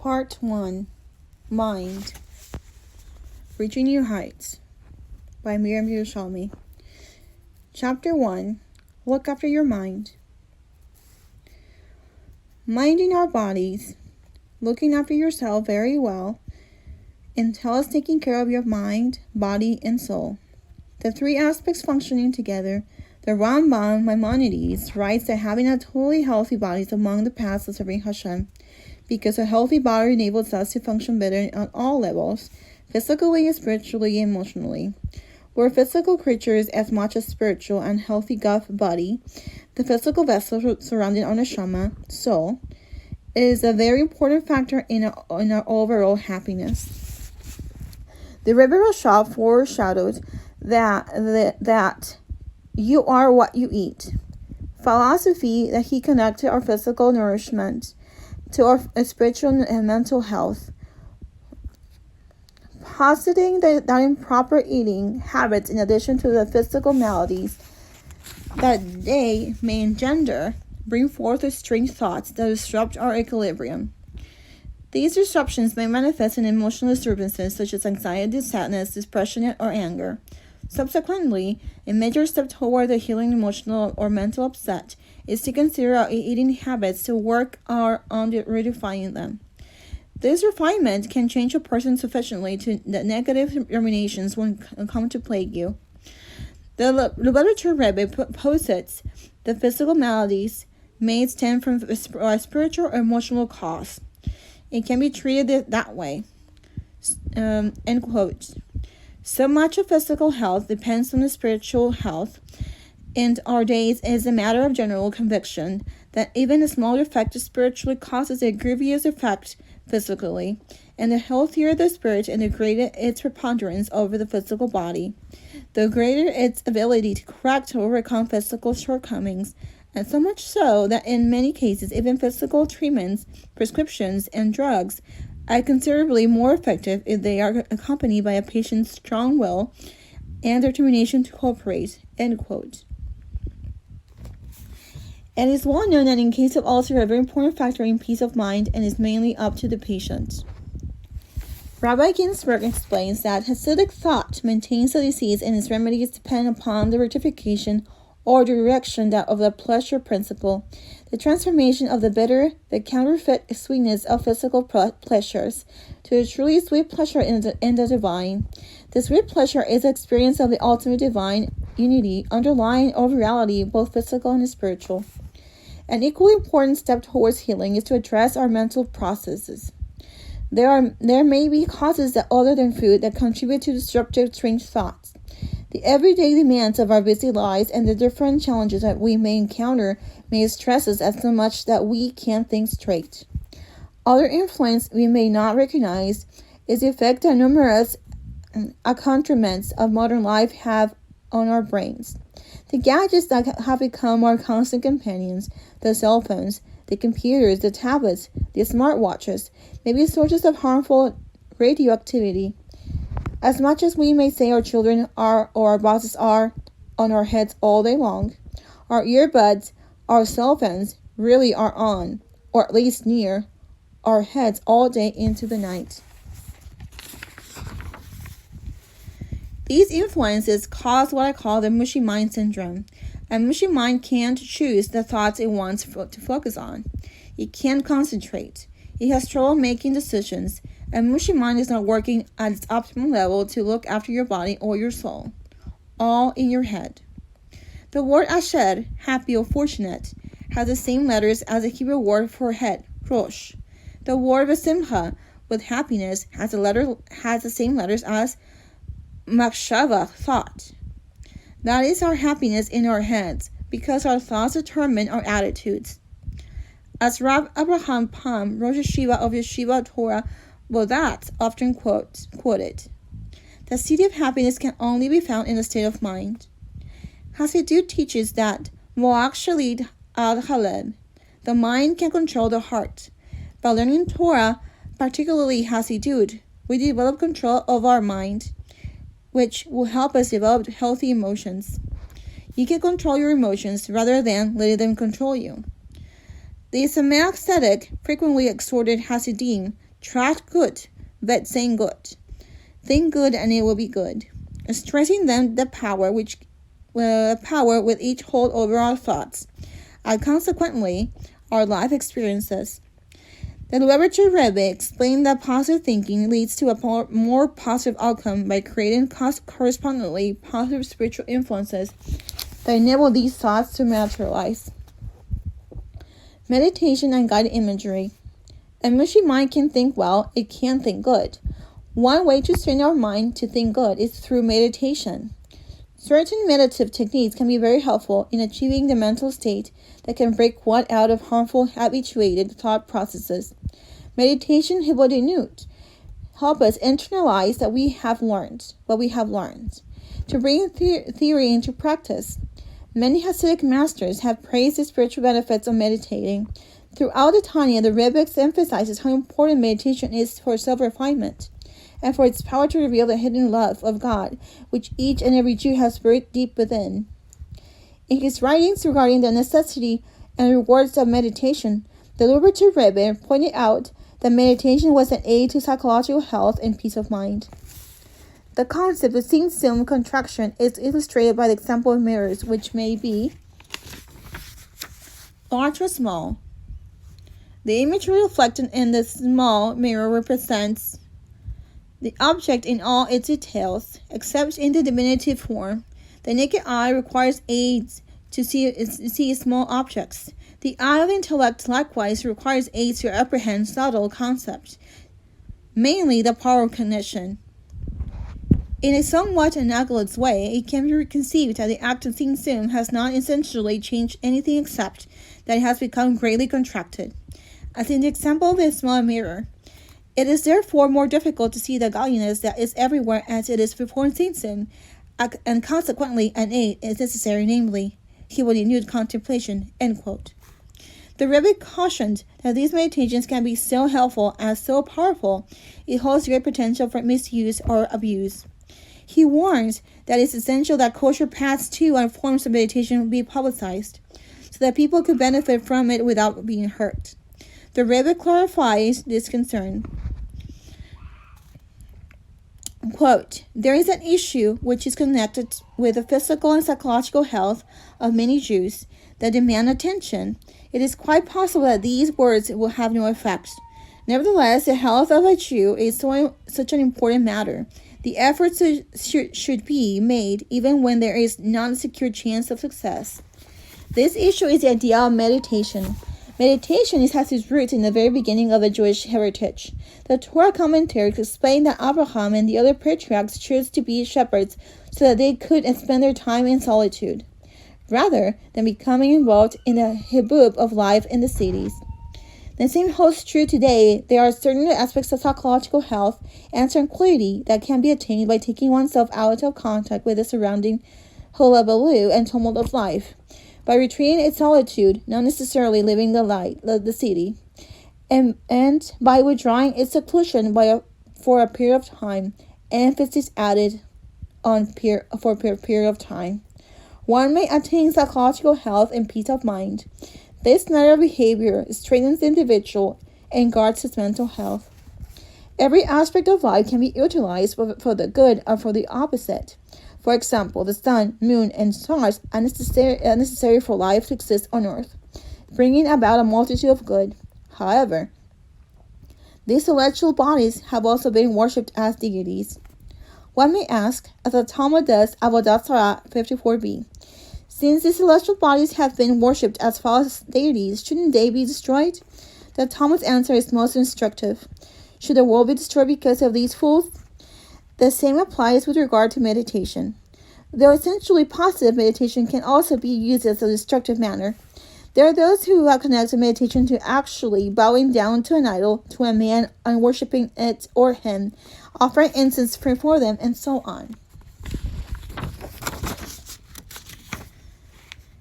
Part 1 Mind Reaching New Heights by Miriam Yerushalmi. Chapter 1 Look After Your Mind. Minding our bodies, looking after yourself very well, entails taking care of your mind, body, and soul. The three aspects functioning together. The Rambam Maimonides writes that having a totally healthy body is among the paths of serving Hashem, because a healthy body enables us to function better on all levels, physically, spiritually, and emotionally. We're physical creatures as much as spiritual, and healthy gut body, the physical vessel surrounding our neshama, soul, is a very important factor in our overall happiness. The Rebbe Rashab foreshadowed that you are what you eat. Philosophy that he connected our physical nourishment to our spiritual and mental health, positing that improper eating habits, in addition to the physical maladies that they may engender, bring forth strange thoughts that disrupt our equilibrium. These disruptions may manifest in emotional disturbances such as anxiety, sadness, depression, or anger. Subsequently, a major step toward the healing emotional or mental upset is to consider our eating habits to work on redefining them. This refinement can change a person sufficiently to that negative ruminations won't come to plague you. The literature Rebbe posits the physical maladies may stem from a spiritual or emotional cause. It can be treated that way. End quote. So much of physical health depends on the spiritual health, and our days is a matter of general conviction that even a small defect spiritually causes a grievous effect physically, and the healthier the spirit and the greater its preponderance over the physical body, the greater its ability to correct or overcome physical shortcomings, and so much so that in many cases even physical treatments, prescriptions, and drugs are considerably more effective if they are accompanied by a patient's strong will and determination to cooperate. End quote. It is well known that in case of ulcer, a very important factor in peace of mind and is mainly up to the patient. Rabbi Ginsburg explains that Hasidic thought maintains the disease and its remedies depend upon the rectification or direction of the pleasure principle, the transformation of the bitter, the counterfeit sweetness of physical pleasures, to a truly sweet pleasure in the divine. The sweet pleasure is the experience of the ultimate divine unity underlying all reality, both physical and spiritual. An equally important step towards healing is to address our mental processes. There may be causes that other than food that contribute to disruptive strange thoughts. The everyday demands of our busy lives and the different challenges that we may encounter may stress us as so much that we can't think straight. Other influence we may not recognize is the effect that numerous accoutrements of modern life have on our brains. The gadgets that have become our constant companions, the cell phones, the computers, the tablets, the smartwatches, may be sources of harmful radioactivity. As much as we may say our children are or our bosses are on our heads all day long, our earbuds, our cell phones really are on, or at least near, our heads all day into the night. These influences cause what I call the mushy mind syndrome. A mushy mind can't choose the thoughts it wants to focus on. It can't concentrate. It has trouble making decisions. A mushy mind is not working at its optimal level to look after your body or your soul. All in your head. The word asher, happy or fortunate, has the same letters as the Hebrew word for head, rosh. The word v'simcha, with happiness, has the same letters as machshava, thought. That is our happiness in our heads, because our thoughts determine our attitudes. As Rav Abraham Pam, Rosh Yeshiva of Yeshiva Torah Bodat, often quoted, the seed of happiness can only be found in the state of mind. Hasidut teaches that Moach Shalid al Haleb, the mind can control the heart. By learning Torah, particularly Hasidut, we develop control of our mind, which will help us develop healthy emotions. You can control your emotions rather than letting them control you. The Sameach Tzedek frequently exhorted Hasidim Trash good, but saying good. Think good and it will be good. Stressing them the power with each hold over our thoughts, and consequently our life experiences. The Lubavitcher Rebbe explained that positive thinking leads to a more positive outcome by creating correspondingly positive spiritual influences that enable these thoughts to materialize. Meditation and guided imagery. A mushy mind can think well, it can think good. One way to train our mind to think good is through meditation. Certain meditative techniques can be very helpful in achieving the mental state that can break one out of harmful, habituated thought processes. Meditation hibodinut help us internalize what we have learned, to bring theory into practice. Many Hasidic masters have praised the spiritual benefits of meditating. Throughout the Tanya, the Rebbe emphasizes how important meditation is for self-refinement and for its power to reveal the hidden love of God, which each and every Jew has buried deep within. In his writings regarding the necessity and rewards of meditation, the Lubavitcher Rebbe pointed out that meditation was an aid to psychological health and peace of mind. The concept of Tzimtzum contraction is illustrated by the example of mirrors, which may be large or small. The image reflected in the small mirror represents the object in all its details, except in the diminutive form. The naked eye requires aids to see small objects. The eye of the intellect likewise requires aids to apprehend subtle concepts, mainly the power of cognition. In a somewhat analogous way, it can be conceived that the act of Tzimtzum has not essentially changed anything except that it has become greatly contracted. As in the example of the small mirror, it is therefore more difficult to see the godliness that is everywhere as it is before Tzimtzum, and consequently an aid is necessary, namely, hibodinut contemplation. End quote. The Rebbe cautioned that these meditations can be so helpful and so powerful, it holds great potential for misuse or abuse. He warns that it's essential that kosher paths to and forms of meditation be publicized, so that people could benefit from it without being hurt. The Rebbe clarifies this concern. Quote, there is an issue which is connected with the physical and psychological health of many Jews that demand attention. It is quite possible that these words will have no effect. Nevertheless, the health of a Jew is such an important matter. The efforts should be made even when there is not a secure chance of success. This issue is the idea of meditation. Meditation has its roots in the very beginning of the Jewish heritage. The Torah commentaries explain that Abraham and the other patriarchs chose to be shepherds so that they could spend their time in solitude, rather than becoming involved in the hibub of life in the cities. The same holds true today. There are certain aspects of psychological health and tranquility that can be attained by taking oneself out of contact with the surrounding hullabaloo and tumult of life, by retreating in solitude, not necessarily leaving the city, and by withdrawing its seclusion for a period of time, emphasis added on for a period of time. One may attain psychological health and peace of mind. This latter behavior strengthens the individual and guards his mental health. Every aspect of life can be utilized for the good or for the opposite. For example, the sun, moon, and stars are necessary for life to exist on earth, bringing about a multitude of good. However, these celestial bodies have also been worshipped as deities. One may ask, as the Talmud does, Avodat Zarah 54b, since these celestial bodies have been worshipped as false deities, shouldn't they be destroyed? The Talmud's answer is most instructive. Should the world be destroyed because of these fools? The same applies with regard to meditation. Though essentially positive, meditation can also be used as a destructive manner. There are those who have connected meditation to actually bowing down to an idol, to a man, and worshipping it or him, offering incense before them, and so on.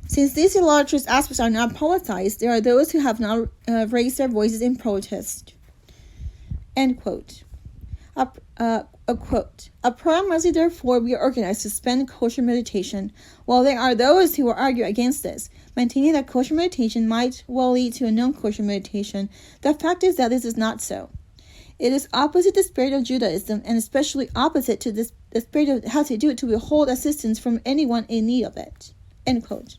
Since these illustrious aspects are not politicized, there are those who have not raised their voices in protest. End quote. A quote. A program must therefore be organized to suspend kosher meditation, while there are those who will argue against this, maintaining that kosher meditation might well lead to a non-kosher meditation. The fact is that this is not so. It is opposite the spirit of Judaism, and especially opposite to the spirit of Hasidut to withhold assistance from anyone in need of it." End quote.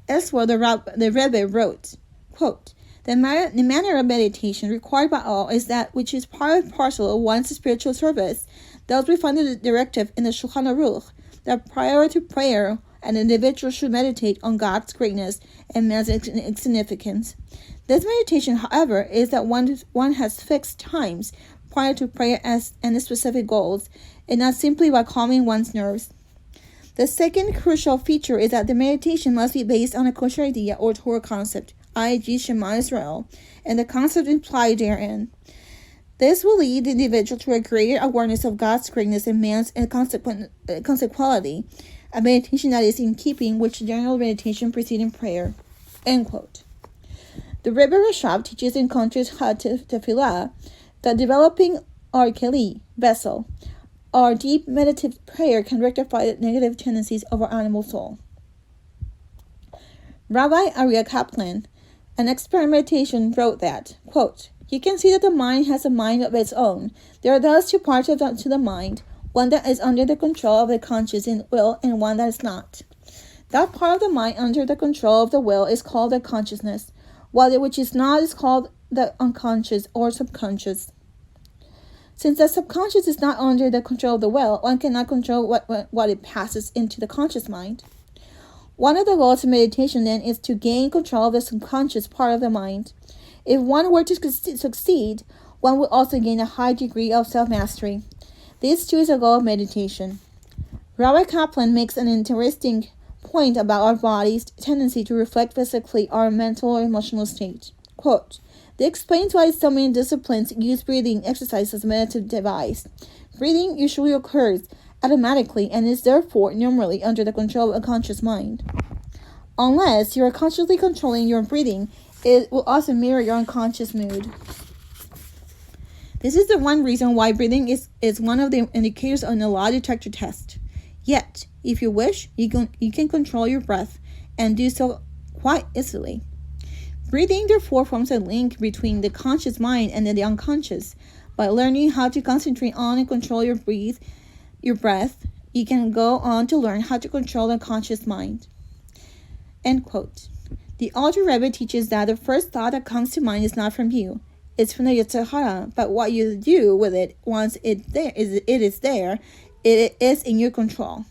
Elsewhere, the Rebbe wrote, quote, the manner of meditation required by all is that which is part and parcel of one's spiritual service. Thus we find the directive in the Shulchan Aruch that prior to prayer, an individual should meditate on God's greatness and man's insignificance. This meditation, however, is that one has fixed times prior to prayer and specific goals, and not simply by calming one's nerves. The second crucial feature is that the meditation must be based on a kosher idea or Torah concept, i.e. Shema Israel, and the concept implied therein. This will lead the individual to a greater awareness of God's greatness and man's consequently, a meditation that is in keeping with general meditation preceding prayer. End quote. The Rebbe Rashab teaches in Contrast Tefillah that developing our keli, vessel, our deep meditative prayer can rectify the negative tendencies of our animal soul. Rabbi Aryeh Kaplan, an expert in meditation, wrote that, quote, you can see that the mind has a mind of its own. There are thus two parts to the mind, one that is under the control of the conscious will and one that is not. That part of the mind under the control of the will is called the consciousness, while that which is not is called the unconscious or subconscious. Since the subconscious is not under the control of the will, one cannot control what it passes into the conscious mind. One of the goals of meditation, then, is to gain control of the subconscious part of the mind. If one were to succeed, one would also gain a high degree of self-mastery. This too is a goal of meditation. Rabbi Kaplan makes an interesting point about our body's tendency to reflect physically our mental or emotional state. Quote, this explains why so many disciplines use breathing exercise as a meditative device. Breathing usually occurs automatically and is therefore normally under the control of a conscious mind. Unless you are consciously controlling your breathing, it will also mirror your unconscious mood. This is the one reason why breathing is one of the indicators on a lie detector test. Yet, if you wish, you can control your breath and do so quite easily. Breathing therefore forms a link between the conscious mind and the unconscious. By learning how to concentrate on and control your breath, you can go on to learn how to control the conscious mind. End quote. The Alter Rebbe teaches that the first thought that comes to mind is not from you. It's from the Yetzer Hara, but what you do with it once it is there, it is in your control.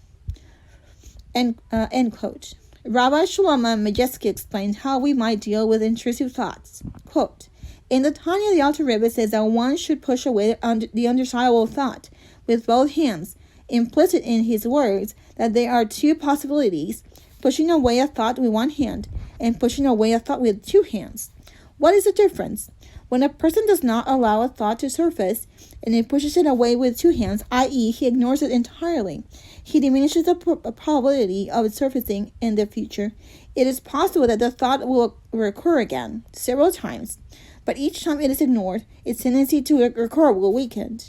End quote. Rabbi Shlomo Majeski explains how we might deal with intrusive thoughts. Quote, in the Tanya, the Alter Rebbe says that one should push away the undesirable thought with both hands. Implicit in his words that there are two possibilities, pushing away a thought with one hand and pushing away a thought with two hands. What is the difference? When a person does not allow a thought to surface and he pushes it away with two hands, i.e. he ignores it entirely, he diminishes the probability of it surfacing in the future. It is possible that the thought will recur again, several times, but each time it is ignored, its tendency to recur will weaken.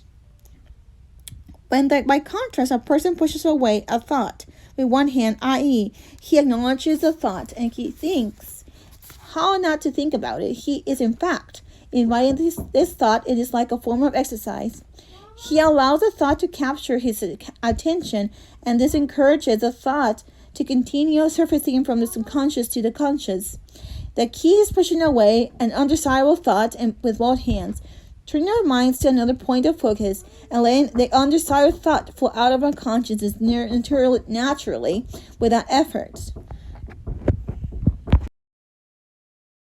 When, by contrast, a person pushes away a thought with one hand, i.e., he acknowledges the thought and he thinks how not to think about it. He is, in fact, inviting this thought. It is like a form of exercise. He allows the thought to capture his attention, and this encourages the thought to continue surfacing from the subconscious to the conscious. The key is pushing away an undesirable thought with both hands, turning our minds to another point of focus, and letting the undesired thought flow out of our consciousness naturally without effort.